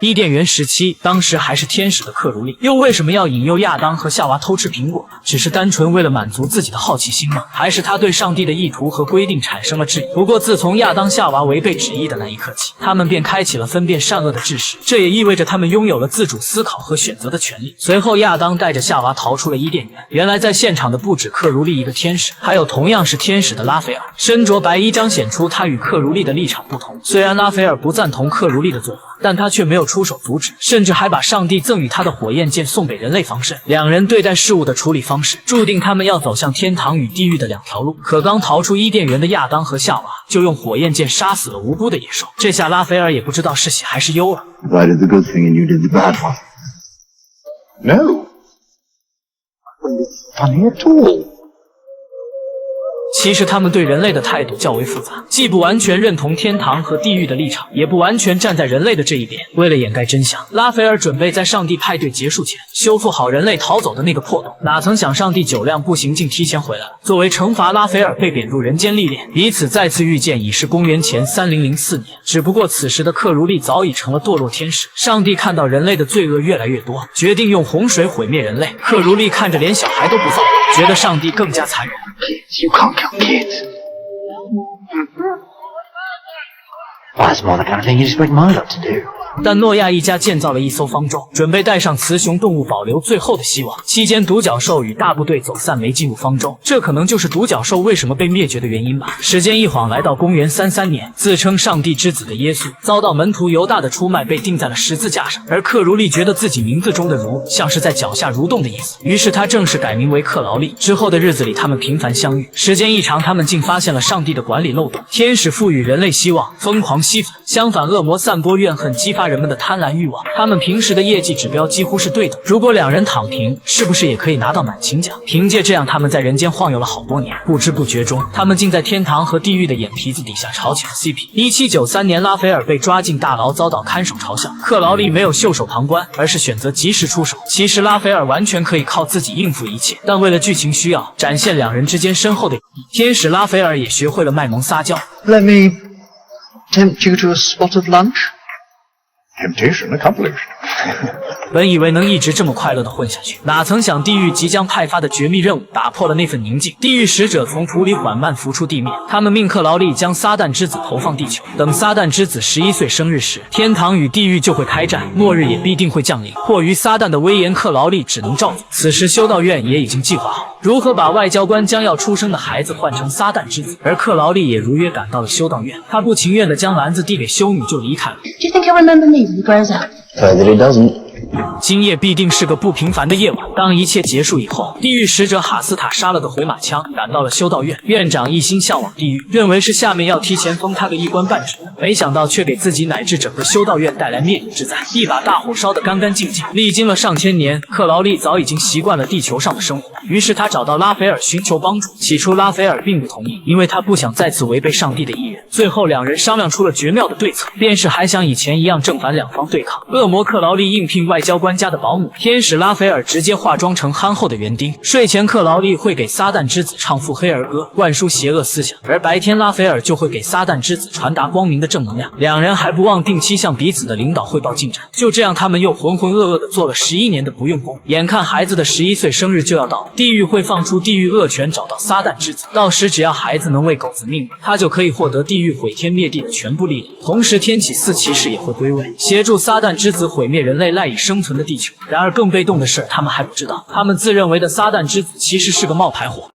伊甸园时期，当时还是天使的克如利，又为什么要引诱亚当和夏娃偷吃苹果？只是单纯为了满足自己的好奇心吗？还是他对上帝的意图和规定产生了质疑？不过，自从亚当夏娃违背旨意的那一刻起，他们便开启了分辨善恶的智识，这也意味着他们拥有了自主思考和选择的权利。随后，亚当带着夏娃逃出了伊甸园。原来，在现场的不止克如利一个天使，还有同样是天使的拉斐尔，身着白衣彰显出他与克如利的立场不同。虽然拉斐尔不赞同克如利的做法，但他却没有出手阻止，甚至还把上帝赠予他的火焰剑送给人类防身。两人对待事物的处理方式，注定他们要走向天堂与地狱的两条路。可刚逃出伊甸园的亚当和夏娃，就用火焰剑杀死了无辜的野兽。这下拉斐尔也不知道是喜还是忧了。I did the good thing and you did the bad one. No. Funny at all. 其实他们对人类的态度较为复杂，既不完全认同天堂和地狱的立场，也不完全站在人类的这一边。为了掩盖真相，拉斐尔准备在上帝派对结束前修复好人类逃走的那个破洞。哪曾想上帝酒量不行，竟提前回来了。作为惩罚，拉斐尔被贬入人间历练，彼此再次遇见已是公元前3004年。只不过此时的克如利早已成了堕落天使。上帝看到人类的罪恶越来越多，决定用洪水毁灭人类。克如利看着连小孩都不放过，觉得上帝更加残忍。Kids, you can't kill kids. Well, that's more the kind of thing you expect Milo to do. 但诺亚一家建造了一艘方舟，准备带上雌雄动物，保留最后的希望。期间，独角兽与大部队走散，没进入方舟，这可能就是独角兽为什么被灭绝的原因吧。时间一晃来到公元33年，自称上帝之子的耶稣遭到门徒犹大的出卖，被钉在了十字架上。而克如利觉得自己名字中的如像是在脚下蠕动的意思，于是他正式改名为克劳利。之后的日子里，他们频繁相遇。时间一长，他们竟发现了上帝的管理漏洞。天使赋予人类希望，疯狂吸粉；相反，恶魔散播怨恨，激发人们的贪婪欲望。他们平时的业绩指标几乎是对等，如果两人躺平，是不是也可以拿到满勤奖？凭借这样，他们在人间晃悠了好多年，不知不觉中，他们竟在天堂和地狱的眼皮子底下炒起了 CP。1793年，拉斐尔被抓进大牢，遭到看守嘲笑。克劳利没有袖手旁观，而是选择及时出手。其实拉斐尔完全可以靠自己应付一切，但为了剧情需要，展现两人之间深厚的友谊，天使拉斐尔也学会了卖萌撒娇。Let me tempt you to a spot of lunch. Temptation accomplished. 本以为能一直这么快乐的混下去，哪曾想地狱即将派发的绝密任务打破了那份宁静。地狱使者从土里缓慢浮出地面，他们命克劳利将撒旦之子投放地球。等撒旦之子11岁生日时，天堂与地狱就会开战，末日也必定会降临。迫于撒旦的威严，克劳利只能照做。此时修道院也已经计划好如何把外交官将要出生的孩子换成撒旦之子，而克劳利也如约赶到了修道院。他不情愿地将篮子递给修女就离开了。Do you think he'll remember me when he grows up? That he doesn't. 今夜必定是个不平凡的夜晚。当一切结束以后，地狱使者哈斯塔杀了个回马枪，赶到了修道院。院长一心向往地狱，认为是下面要提前封他个一官半职，没想到却给自己乃至整个修道院带来灭顶之灾，一把大火烧得干干净净。历经了上千年，克劳利早已经习惯了地球上的生活，于是他找到拉斐尔寻求帮助。起初拉斐尔并不同意，因为他不想再次违背上帝的意愿。最后两人商量出了绝妙的对策，便是还想以前一样正反两方对抗。恶魔克劳利应聘外交官家的保姆，天使拉斐尔直接化妆成憨厚的园丁。睡前克劳利会给撒旦之子唱腹黑儿歌，灌输邪恶思想，而白天拉斐尔就会给撒旦之子传达光明的正能量。两人还不忘定期向彼此的领导汇报进展。就这样，他们又浑浑噩噩地做了11年的不用功。眼看孩子的11岁生日就要到，地狱会放出地狱恶犬，找到撒旦之子，到时只要孩子能喂狗子命，他就可以获得地狱毁天灭地的全部力量。同时天启4骑士也会归位，协助撒旦之子毁灭人类赖以生存的地球。然而更被动的是，他们还不知道，他们自认为的撒旦之子其实是个冒牌货。